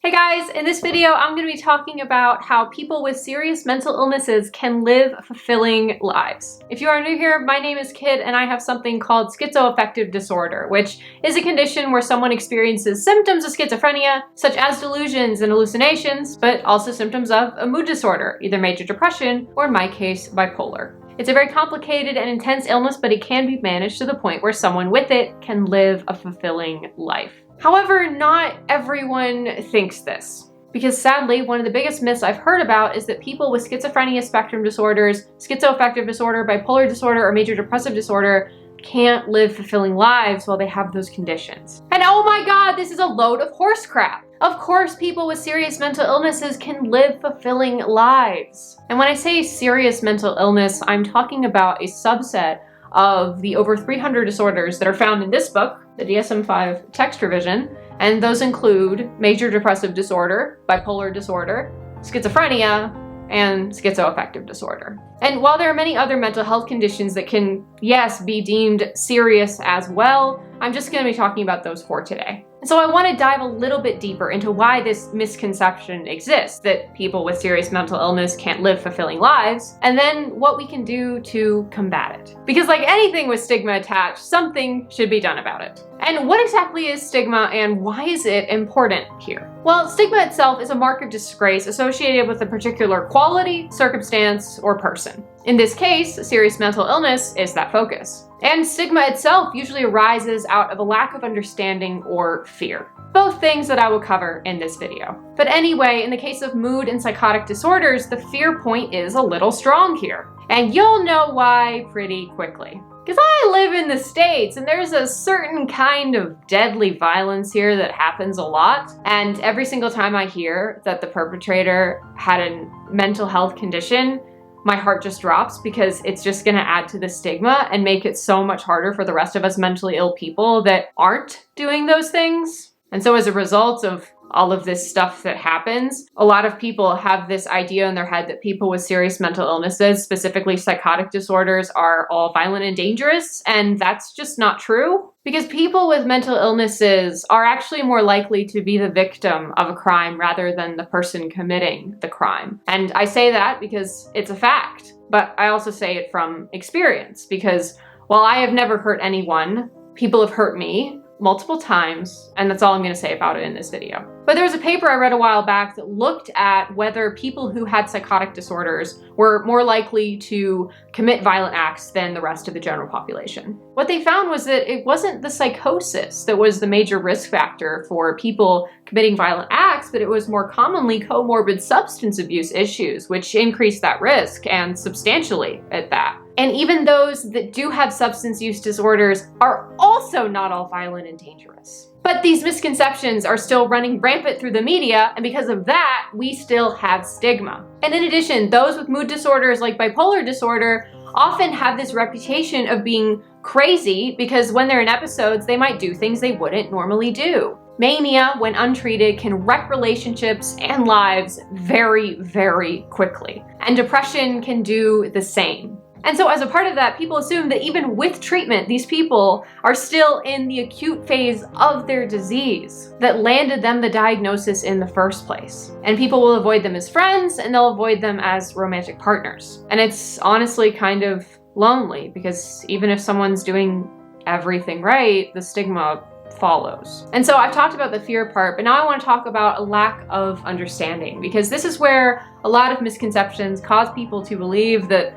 Hey guys, in this video I'm going to be talking about how people with serious mental illnesses can live fulfilling lives. If you are new here, my name is Kit and I have something called schizoaffective disorder, which is a condition where someone experiences symptoms of schizophrenia, such as delusions and hallucinations, but also symptoms of a mood disorder, either major depression or in my case, bipolar. It's a very complicated and intense illness, but it can be managed to the point where someone with it can live a fulfilling life. However, not everyone thinks this, because sadly, one of the biggest myths I've heard about is that people with schizophrenia spectrum disorders, schizoaffective disorder, bipolar disorder, or major depressive disorder can't live fulfilling lives while they have those conditions. And oh my god, this is a load of horse crap. Of course, people with serious mental illnesses can live fulfilling lives. And when I say serious mental illness, I'm talking about a subset of the over 300 disorders that are found in this book, the DSM-5 text revision, and those include major depressive disorder, bipolar disorder, schizophrenia, and schizoaffective disorder. And while there are many other mental health conditions that can, yes, be deemed serious as well, I'm just going to be talking about those four today. And so I want to dive a little bit deeper into why this misconception exists, that people with serious mental illness can't live fulfilling lives, and then what we can do to combat it. Because like anything with stigma attached, something should be done about it. And what exactly is stigma and why is it important here? Well, stigma itself is a mark of disgrace associated with a particular quality, circumstance, or person. In this case, serious mental illness is that focus. And stigma itself usually arises out of a lack of understanding or fear. Both things that I will cover in this video. But anyway, in the case of mood and psychotic disorders, the fear point is a little strong here. And you'll know why pretty quickly. Because I live in the States and there's a certain kind of deadly violence here that happens a lot. And every single time I hear that the perpetrator had a mental health condition, my heart just drops because it's just gonna add to the stigma and make it so much harder for the rest of us mentally ill people that aren't doing those things. And so as a result of all of this stuff that happens, a lot of people have this idea in their head that people with serious mental illnesses, specifically psychotic disorders, are all violent and dangerous, and that's just not true. Because people with mental illnesses are actually more likely to be the victim of a crime rather than the person committing the crime. And I say that because it's a fact, but I also say it from experience, because while I have never hurt anyone, people have hurt me multiple times, and that's all I'm going to say about it in this video. But there was a paper I read a while back that looked at whether people who had psychotic disorders were more likely to commit violent acts than the rest of the general population. What they found was that it wasn't the psychosis that was the major risk factor for people committing violent acts, but it was more commonly comorbid substance abuse issues, which increased that risk, and substantially at that. And even those that do have substance use disorders are also not all violent and dangerous. But these misconceptions are still running rampant through the media, and because of that, we still have stigma. And in addition, those with mood disorders like bipolar disorder often have this reputation of being crazy because when they're in episodes, they might do things they wouldn't normally do. Mania, when untreated, can wreck relationships and lives very, very quickly. And depression can do the same. And so as a part of that, people assume that even with treatment, these people are still in the acute phase of their disease that landed them the diagnosis in the first place. And people will avoid them as friends and they'll avoid them as romantic partners. And it's honestly kind of lonely because even if someone's doing everything right, the stigma follows. And so I've talked about the fear part, but now I want to talk about a lack of understanding, because this is where a lot of misconceptions cause people to believe that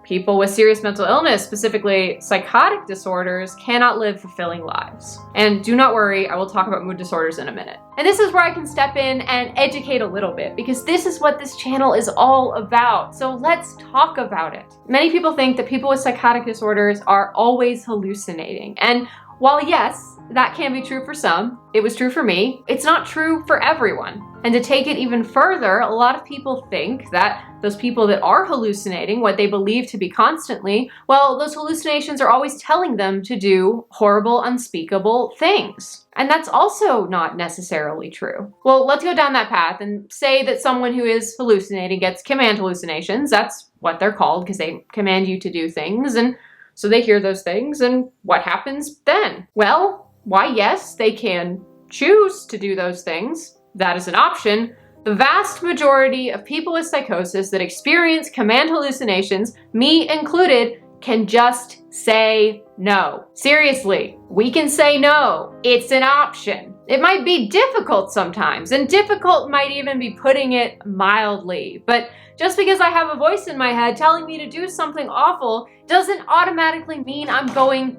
people with serious mental illness, specifically psychotic disorders, cannot live fulfilling lives. And do not worry, I will talk about mood disorders in a minute. And this is where I can step in and educate a little bit, because this is what this channel is all about. So let's talk about it. Many people think that people with psychotic disorders are always hallucinating. And while yes, that can be true for some, it was true for me, it's not true for everyone. And to take it even further, a lot of people think that those people that are hallucinating what they believe to be constantly, well, those hallucinations are always telling them to do horrible, unspeakable things. And that's also not necessarily true. Well, let's go down that path and say that someone who is hallucinating gets command hallucinations. That's what they're called because they command you to do things. And so they hear those things, and what happens then? Well, why, yes, they can choose to do those things, that is an option, the vast majority of people with psychosis that experience command hallucinations, me included, can just say no. Seriously, we can say no. It's an option. It might be difficult sometimes, and difficult might even be putting it mildly, but just because I have a voice in my head telling me to do something awful doesn't automatically mean I'm going...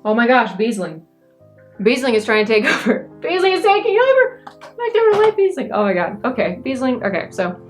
Oh my gosh, Beesling. Beesling is trying to take over. Beesling is taking over! I never like Beesling. Oh my god. Okay, Beesling. Okay, so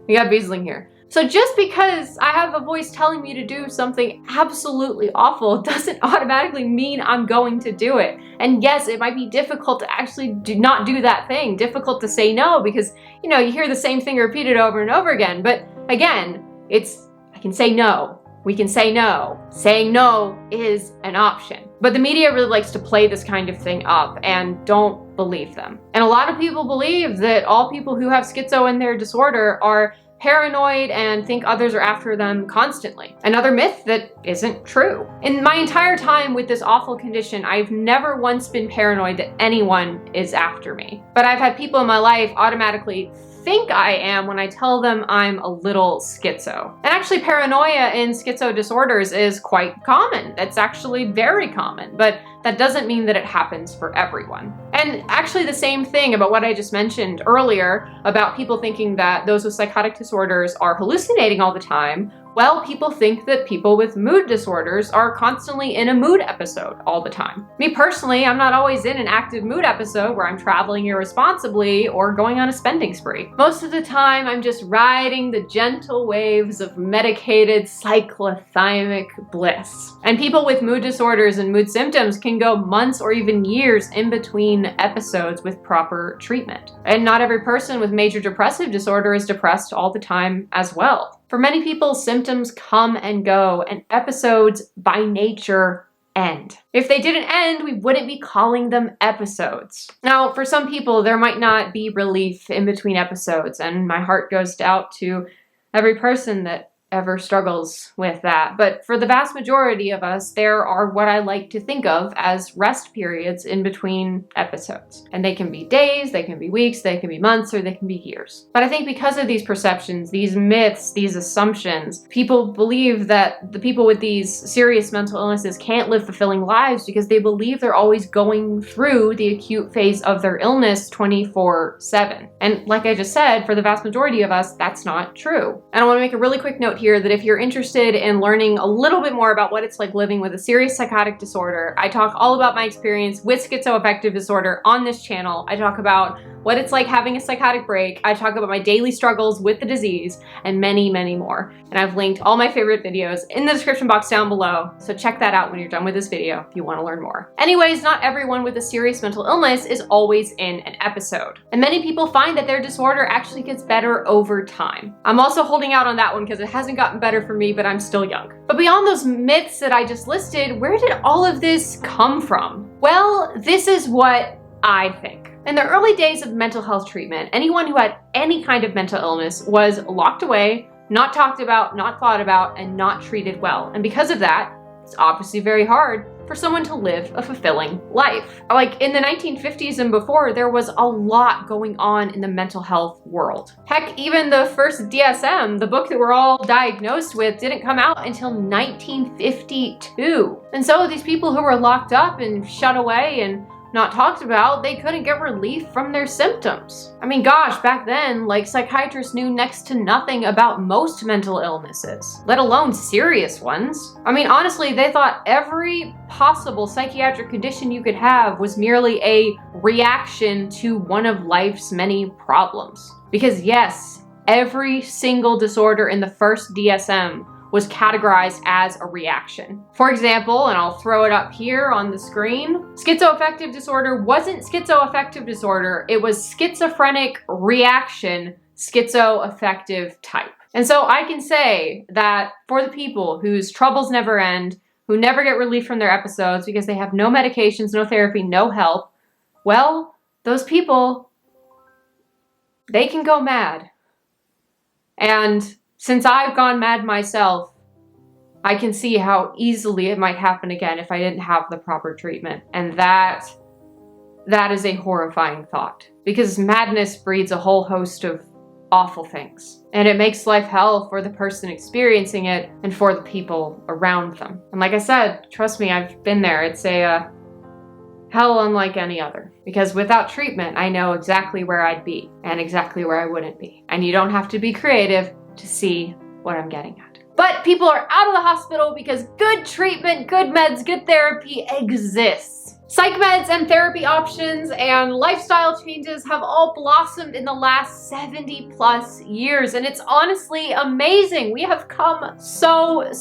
we got Beesling here. So just because I have a voice telling me to do something absolutely awful doesn't automatically mean I'm going to do it. And yes, it might be difficult to actually not do that thing, difficult to say no, because, you know, you hear the same thing repeated over and over again. But again, I can say no. We can say no. Saying no is an option. But the media really likes to play this kind of thing up, and don't believe them. And a lot of people believe that all people who have schizo in their disorder are paranoid and think others are after them constantly. Another myth that isn't true. In my entire time with this awful condition, I've never once been paranoid that anyone is after me. But I've had people in my life automatically think I am when I tell them I'm a little schizo. And actually, paranoia in schizo disorders is quite common. It's actually very common, but that doesn't mean that it happens for everyone. And actually the same thing about what I just mentioned earlier about people thinking that those with psychotic disorders are hallucinating all the time. Well, people think that people with mood disorders are constantly in a mood episode all the time. Me personally, I'm not always in an active mood episode where I'm traveling irresponsibly or going on a spending spree. Most of the time, I'm just riding the gentle waves of medicated cyclothymic bliss. And people with mood disorders and mood symptoms can go months or even years in between episodes with proper treatment. And not every person with major depressive disorder is depressed all the time as well. For many people, symptoms come and go, and episodes by nature end. If they didn't end, we wouldn't be calling them episodes. Now, for some people, there might not be relief in between episodes, and my heart goes out to every person that ever struggles with that. But for the vast majority of us, there are what I like to think of as rest periods in between episodes. And they can be days, they can be weeks, they can be months, or they can be years. But I think because of these perceptions, these myths, these assumptions, people believe that the people with these serious mental illnesses can't live fulfilling lives because they believe they're always going through the acute phase of their illness 24/7. And like I just said, for the vast majority of us, that's not true. And I want to make a really quick note here that if you're interested in learning a little bit more about what it's like living with a serious psychotic disorder, I talk all about my experience with schizoaffective disorder on this channel. I talk about what it's like having a psychotic break. I talk about my daily struggles with the disease and many, many more. And I've linked all my favorite videos in the description box down below. So check that out when you're done with this video if you want to learn more. Anyways, not everyone with a serious mental illness is always in an episode. And many people find that their disorder actually gets better over time. I'm also holding out on that one because it hasn't gotten better for me, but I'm still young. But beyond those myths that I just listed, where did all of this come from? Well, this is what I think. In the early days of mental health treatment, anyone who had any kind of mental illness was locked away, not talked about, not thought about, and not treated well. And because of that, it's obviously very hard for someone to live a fulfilling life. Like in the 1950s and before, there was a lot going on in the mental health world. Heck, even the first DSM, the book that we're all diagnosed with, didn't come out until 1952. And so these people who were locked up and shut away and not talked about, they couldn't get relief from their symptoms. I mean, gosh, back then, like, psychiatrists knew next to nothing about most mental illnesses, let alone serious ones. I mean, honestly, they thought every possible psychiatric condition you could have was merely a reaction to one of life's many problems. Because yes, every single disorder in the first DSM was categorized as a reaction. For example, and I'll throw it up here on the screen, schizoaffective disorder wasn't schizoaffective disorder, it was schizophrenic reaction schizoaffective type. And so I can say that for the people whose troubles never end, who never get relief from their episodes because they have no medications, no therapy, no help, well, those people, they can go mad. And since I've gone mad myself, I can see how easily it might happen again if I didn't have the proper treatment. And that that is a horrifying thought, because madness breeds a whole host of awful things. And it makes life hell for the person experiencing it and for the people around them. And like I said, trust me, I've been there. It's a hell unlike any other. Because without treatment, I know exactly where I'd be and exactly where I wouldn't be. And you don't have to be creative to see what I'm getting at. But people are out of the hospital because good treatment, good meds, good therapy exists. Psych meds and therapy options and lifestyle changes have all blossomed in the last 70+ years, and it's honestly amazing. We have come so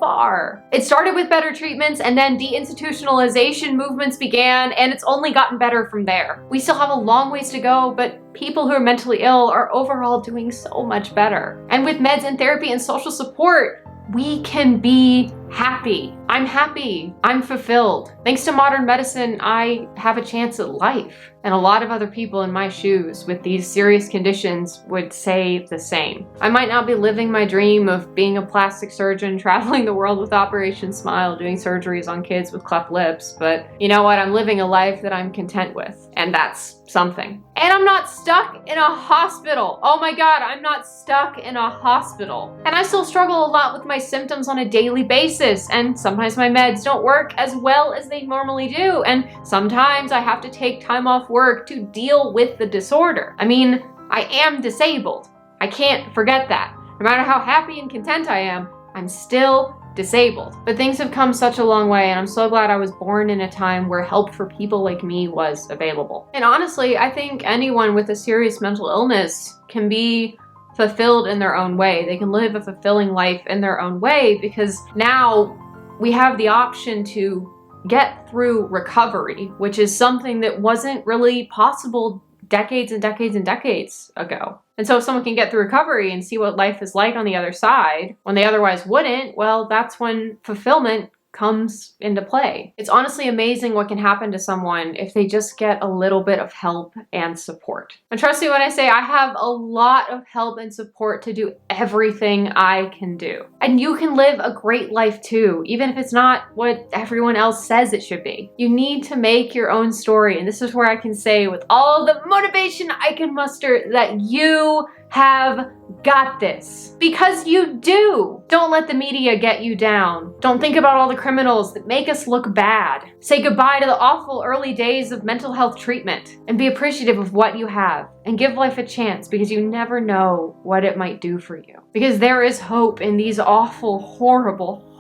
far. It started with better treatments, and then deinstitutionalization movements began, and it's only gotten better from there. We still have a long ways to go, but people who are mentally ill are overall doing so much better. And with meds and therapy and social support, we can be happy. I'm happy. I'm fulfilled. Thanks to modern medicine, I have a chance at life. And a lot of other people in my shoes with these serious conditions would say the same. I might not be living my dream of being a plastic surgeon, traveling the world with Operation Smile, doing surgeries on kids with cleft lips, but you know what? I'm living a life that I'm content with, and that's something. And I'm not stuck in a hospital. Oh my God, I'm not stuck in a hospital. And I still struggle a lot with my symptoms on a daily basis, and sometimes my meds don't work as well as they normally do, and sometimes I have to take time off work to deal with the disorder. I mean, I am disabled. I can't forget that. No matter how happy and content I am, I'm still disabled. But things have come such a long way, and I'm so glad I was born in a time where help for people like me was available. And honestly, I think anyone with a serious mental illness can be fulfilled in their own way. They can live a fulfilling life in their own way, because now we have the option to get through recovery, which is something that wasn't really possible decades and decades and decades ago. And so if someone can get through recovery and see what life is like on the other side, when they otherwise wouldn't, well, that's when fulfillment comes into play. It's honestly amazing what can happen to someone if they just get a little bit of help and support. And trust me when I say I have a lot of help and support to do everything I can do. And you can live a great life too, even if it's not what everyone else says it should be. You need to make your own story. And this is where I can say with all the motivation I can muster that you have got this. Because you do. Don't let the media get you down. Don't think about all the criminals that make us look bad. Say goodbye to the awful early days of mental health treatment and be appreciative of what you have and give life a chance, because you never know what it might do for you. Because there is hope in these awful, horrible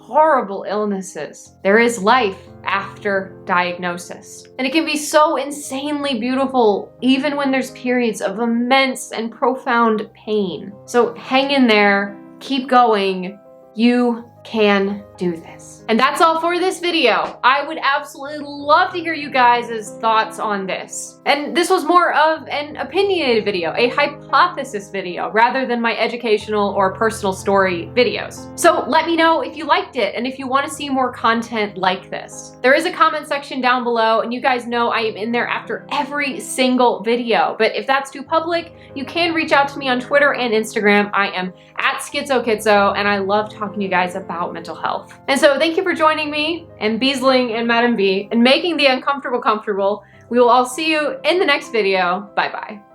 illnesses. There is life after diagnosis. And it can be so insanely beautiful, even when there's periods of immense and profound pain. So hang in there, keep going, you can do this. And that's all for this video. I would absolutely love to hear you guys' thoughts on this. And this was more of an opinionated video, a hypothesis video, rather than my educational or personal story videos. So let me know if you liked it and if you want to see more content like this. There is a comment section down below, and you guys know I am in there after every single video. But if that's too public, you can reach out to me on Twitter and Instagram. I am at SchizoKitzo, and I love talking to you guys about mental health. And so thank you for joining me and Beesling and Madam B and making the uncomfortable comfortable. We will all see you in the next video. Bye bye.